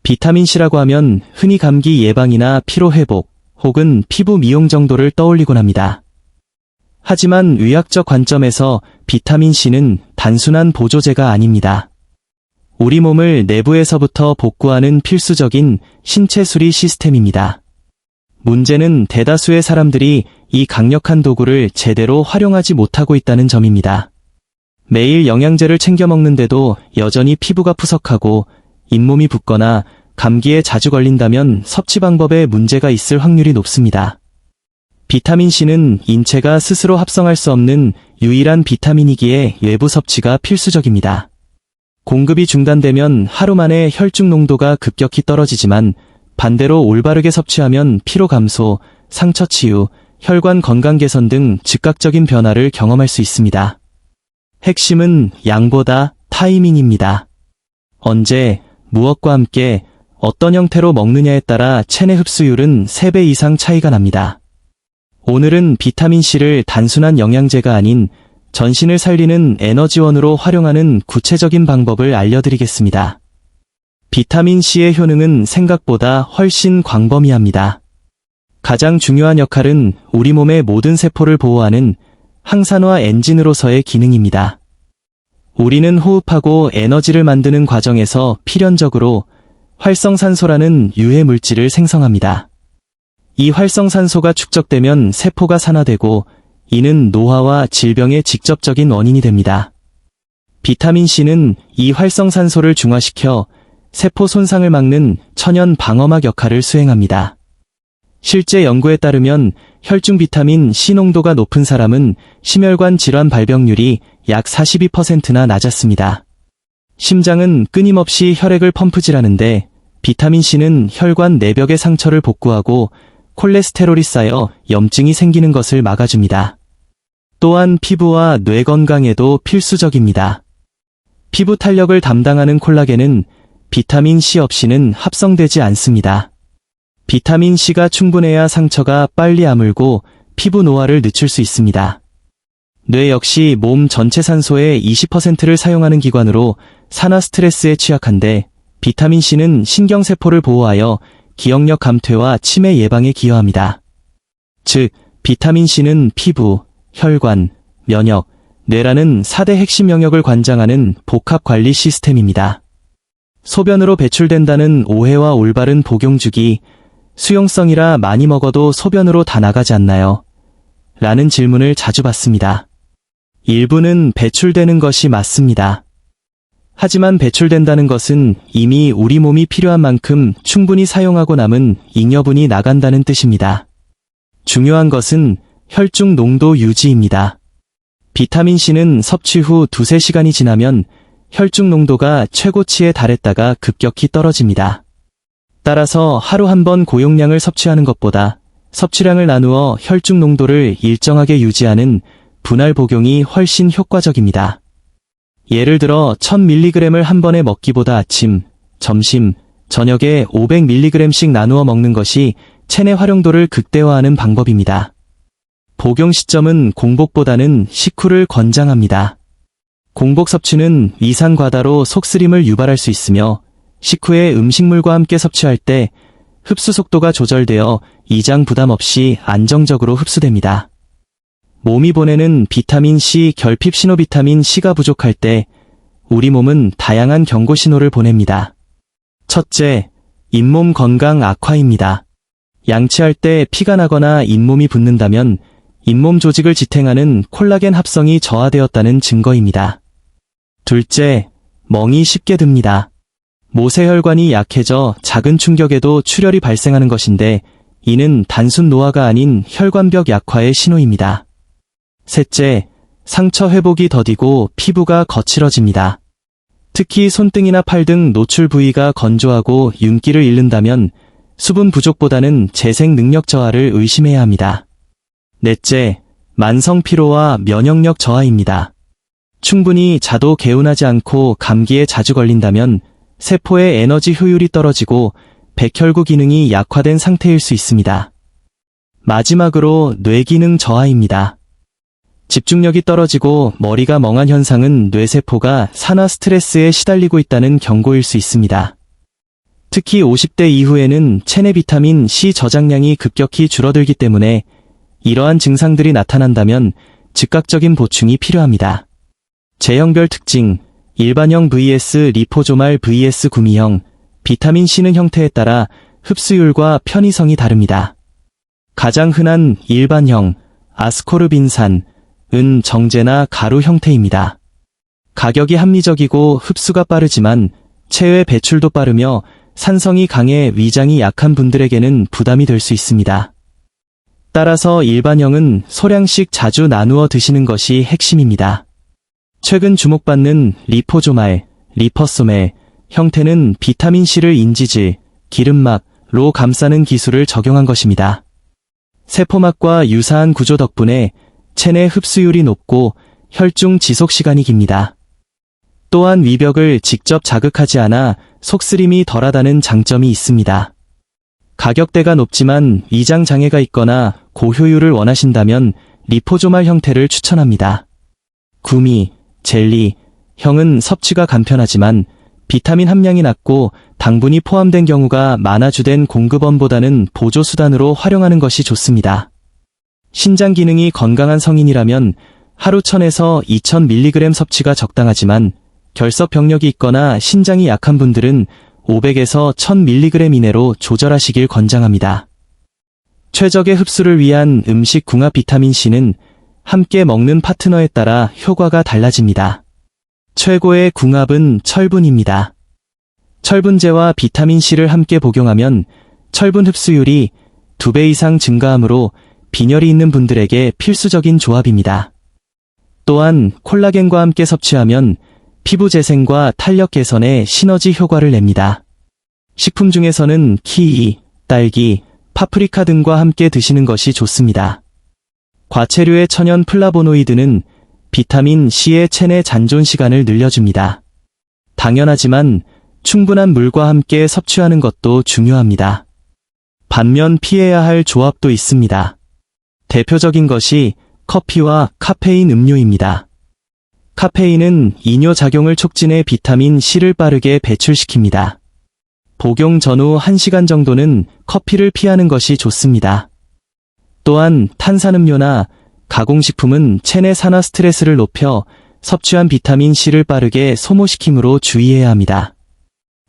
비타민C라고 하면 흔히 감기 예방이나 피로 회복, 혹은 피부 미용 정도를 떠올리곤 합니다. 하지만 의학적 관점에서 비타민C는 단순한 보조제가 아닙니다. 우리 몸을 내부에서부터 복구하는 필수적인 신체 수리 시스템입니다. 문제는 대다수의 사람들이 이 강력한 도구를 제대로 활용하지 못하고 있다는 점입니다. 매일 영양제를 챙겨 먹는데도 여전히 피부가 푸석하고 잇몸이 붓거나 감기에 자주 걸린다면 섭취 방법에 문제가 있을 확률이 높습니다. 비타민C는 인체가 스스로 합성할 수 없는 유일한 비타민이기에 외부 섭취가 필수적입니다. 공급이 중단되면 하루 만에 혈중 농도가 급격히 떨어지지만 반대로 올바르게 섭취하면 피로 감소, 상처 치유, 혈관 건강 개선 등 즉각적인 변화를 경험할 수 있습니다. 핵심은 양보다 타이밍입니다. 언제, 무엇과 함께, 어떤 형태로 먹느냐에 따라 체내 흡수율은 3배 이상 차이가 납니다. 오늘은 비타민C를 단순한 영양제가 아닌 전신을 살리는 에너지원으로 활용하는 구체적인 방법을 알려드리겠습니다. 비타민C의 효능은 생각보다 훨씬 광범위합니다. 가장 중요한 역할은 우리 몸의 모든 세포를 보호하는 항산화 엔진으로서의 기능입니다. 우리는 호흡하고 에너지를 만드는 과정에서 필연적으로 활성산소라는 유해 물질을 생성합니다. 이 활성산소가 축적되면 세포가 산화되고 이는 노화와 질병의 직접적인 원인이 됩니다. 비타민C는 이 활성산소를 중화시켜 세포 손상을 막는 천연 방어막 역할을 수행합니다. 실제 연구에 따르면 혈중 비타민 C 농도가 높은 사람은 심혈관 질환 발병률이 약 42%나 낮았습니다. 심장은 끊임없이 혈액을 펌프질하는데 비타민C는 혈관 내벽의 상처를 복구하고 콜레스테롤이 쌓여 염증이 생기는 것을 막아줍니다. 또한 피부와 뇌 건강에도 필수적입니다. 피부 탄력을 담당하는 콜라겐은 비타민C 없이는 합성되지 않습니다. 비타민C가 충분해야 상처가 빨리 아물고 피부 노화를 늦출 수 있습니다. 뇌 역시 몸 전체 산소의 20%를 사용하는 기관으로 산화 스트레스에 취약한데 비타민C는 신경세포를 보호하여 기억력 감퇴와 치매 예방에 기여합니다. 즉, 비타민C는 피부, 혈관, 면역, 뇌라는 4대 핵심 영역을 관장하는 복합관리 시스템입니다. 소변으로 배출된다는 오해와 올바른 복용 주기, 수용성이라 많이 먹어도 소변으로 다 나가지 않나요? 라는 질문을 자주 받습니다. 일부는 배출되는 것이 맞습니다. 하지만 배출된다는 것은 이미 우리 몸이 필요한 만큼 충분히 사용하고 남은 잉여분이 나간다는 뜻입니다. 중요한 것은 혈중 농도 유지입니다. 비타민C는 섭취 후 2-3시간이 지나면 혈중 농도가 최고치에 달했다가 급격히 떨어집니다. 따라서 하루 한 번 고용량을 섭취하는 것보다 섭취량을 나누어 혈중 농도를 일정하게 유지하는 분할 복용이 훨씬 효과적입니다. 예를 들어 1000mg을 한 번에 먹기보다 아침, 점심, 저녁에 500mg씩 나누어 먹는 것이 체내 활용도를 극대화하는 방법입니다. 복용 시점은 공복보다는 식후를 권장합니다. 공복 섭취는 위산 과다로 속쓰림을 유발할 수 있으며 식후에 음식물과 함께 섭취할 때 흡수 속도가 조절되어 이장 부담 없이 안정적으로 흡수됩니다. 몸이 보내는 비타민C 결핍 신호 비타민C가 부족할 때 우리 몸은 다양한 경고 신호를 보냅니다. 첫째, 잇몸 건강 악화입니다. 양치할 때 피가 나거나 잇몸이 붓는다면 잇몸 조직을 지탱하는 콜라겐 합성이 저하되었다는 증거입니다. 둘째, 멍이 쉽게 듭니다. 모세혈관이 약해져 작은 충격에도 출혈이 발생하는 것인데 이는 단순 노화가 아닌 혈관벽 약화의 신호입니다. 셋째, 상처 회복이 더디고 피부가 거칠어집니다. 특히 손등이나 팔 등 노출 부위가 건조하고 윤기를 잃는다면 수분 부족보다는 재생 능력 저하를 의심해야 합니다. 넷째, 만성 피로와 면역력 저하입니다. 충분히 자도 개운하지 않고 감기에 자주 걸린다면 세포의 에너지 효율이 떨어지고 백혈구 기능이 약화된 상태일 수 있습니다. 마지막으로 뇌기능 저하입니다. 집중력이 떨어지고 머리가 멍한 현상은 뇌세포가 산화 스트레스에 시달리고 있다는 경고일 수 있습니다. 특히 50대 이후에는 체내 비타민 C 저장량이 급격히 줄어들기 때문에 이러한 증상들이 나타난다면 즉각적인 보충이 필요합니다. 제형별 특징, 일반형 vs 리포조말 vs 구미형, 비타민 C는 형태에 따라 흡수율과 편의성이 다릅니다. 가장 흔한 일반형, 아스코르빈산, 은 정제나 가루 형태입니다. 가격이 합리적이고 흡수가 빠르지만 체외 배출도 빠르며 산성이 강해 위장이 약한 분들에게는 부담이 될 수 있습니다. 따라서 일반형은 소량씩 자주 나누어 드시는 것이 핵심입니다. 최근 주목받는 리포조말, 리퍼소멜 형태는 비타민C를 인지질, 기름막로 감싸는 기술을 적용한 것입니다. 세포막과 유사한 구조 덕분에 체내 흡수율이 높고 혈중 지속 시간이 깁니다. 또한 위벽을 직접 자극하지 않아 속쓰림이 덜하다는 장점이 있습니다. 가격대가 높지만 위장 장애가 있거나 고효율을 원하신다면 리포조말 형태를 추천합니다. 구미, 젤리, 형은 섭취가 간편하지만 비타민 함량이 낮고 당분이 포함된 경우가 많아 주된 공급원보다는 보조수단으로 활용하는 것이 좋습니다. 신장 기능이 건강한 성인이라면 하루 1000에서 2000mg 섭취가 적당하지만 결석 병력이 있거나 신장이 약한 분들은 500에서 1000mg 이내로 조절하시길 권장합니다. 최적의 흡수를 위한 음식 궁합 비타민C는 함께 먹는 파트너에 따라 효과가 달라집니다. 최고의 궁합은 철분입니다. 철분제와 비타민C를 함께 복용하면 철분 흡수율이 2배 이상 증가하므로 빈혈이 있는 분들에게 필수적인 조합입니다. 또한 콜라겐과 함께 섭취하면 피부 재생과 탄력 개선에 시너지 효과를 냅니다. 식품 중에서는 키위, 딸기, 파프리카 등과 함께 드시는 것이 좋습니다. 과체류의 천연 플라보노이드는 비타민 C의 체내 잔존 시간을 늘려줍니다. 당연하지만 충분한 물과 함께 섭취하는 것도 중요합니다. 반면 피해야 할 조합도 있습니다. 대표적인 것이 커피와 카페인 음료입니다. 카페인은 이뇨작용을 촉진해 비타민 C를 빠르게 배출시킵니다. 복용 전후 1시간 정도는 커피를 피하는 것이 좋습니다. 또한 탄산음료나 가공식품은 체내 산화 스트레스를 높여 섭취한 비타민 C를 빠르게 소모시키므로 주의해야 합니다.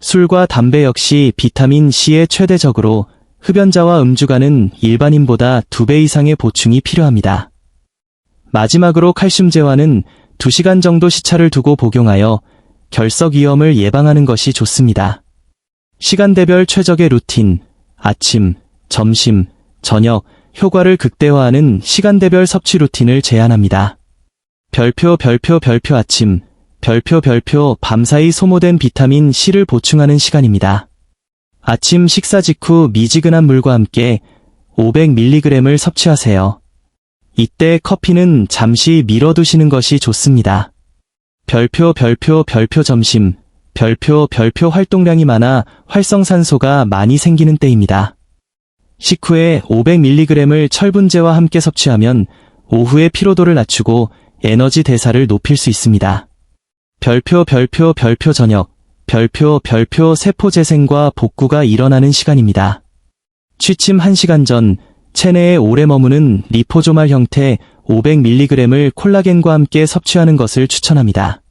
술과 담배 역시 비타민 C에 최대적으로 흡연자와 음주가는 일반인보다 2배 이상의 보충이 필요합니다. 마지막으로 칼슘제와는 2시간 정도 시차를 두고 복용하여 결석 위험을 예방하는 것이 좋습니다. 시간대별 최적의 루틴, 아침, 점심, 저녁, 효과를 극대화하는 시간대별 섭취 루틴을 제안합니다. 별표 아침, 별표 밤사이 소모된 비타민 C를 보충하는 시간입니다. 아침 식사 직후 미지근한 물과 함께 500mg을 섭취하세요. 이때 커피는 잠시 미뤄두시는 것이 좋습니다. 별표 점심, 별표 활동량이 많아 활성산소가 많이 생기는 때입니다. 식후에 500mg을 철분제와 함께 섭취하면 오후의 피로도를 낮추고 에너지 대사를 높일 수 있습니다. 별표 저녁, 별표 세포 재생과 복구가 일어나는 시간입니다. 취침 1시간 전, 체내에 오래 머무는 리포조말 형태 500mg을 콜라겐과 함께 섭취하는 것을 추천합니다.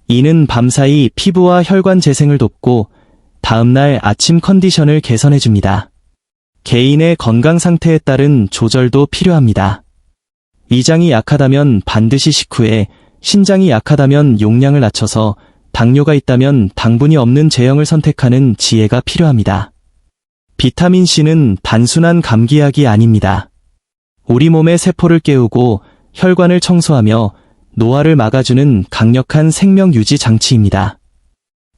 이는 밤사이 피부와 혈관 재생을 돕고 다음날 아침 컨디션을 개선해줍니다. 개인의 건강 상태에 따른 조절도 필요합니다. 위장이 약하다면 반드시 식후에, 신장이 약하다면 용량을 낮춰서, 당뇨가 있다면 당분이 없는 제형을 선택하는 지혜가 필요합니다. 비타민C는 단순한 감기약이 아닙니다. 우리 몸의 세포를 깨우고 혈관을 청소하며 노화를 막아주는 강력한 생명 유지 장치입니다.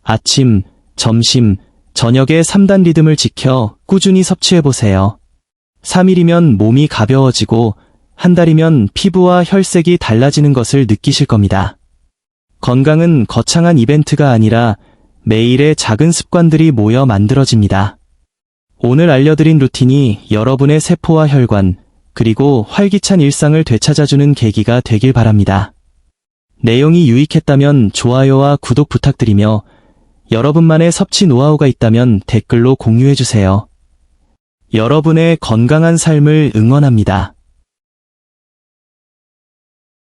아침, 점심, 저녁의 3단 리듬을 지켜 꾸준히 섭취해보세요. 3일이면 몸이 가벼워지고 한 달이면 피부와 혈색이 달라지는 것을 느끼실 겁니다. 건강은 거창한 이벤트가 아니라 매일의 작은 습관들이 모여 만들어집니다. 오늘 알려드린 루틴이 여러분의 세포와 혈관, 그리고 활기찬 일상을 되찾아주는 계기가 되길 바랍니다. 내용이 유익했다면 좋아요와 구독 부탁드리며 여러분만의 섭취 노하우가 있다면 댓글로 공유해주세요. 여러분의 건강한 삶을 응원합니다.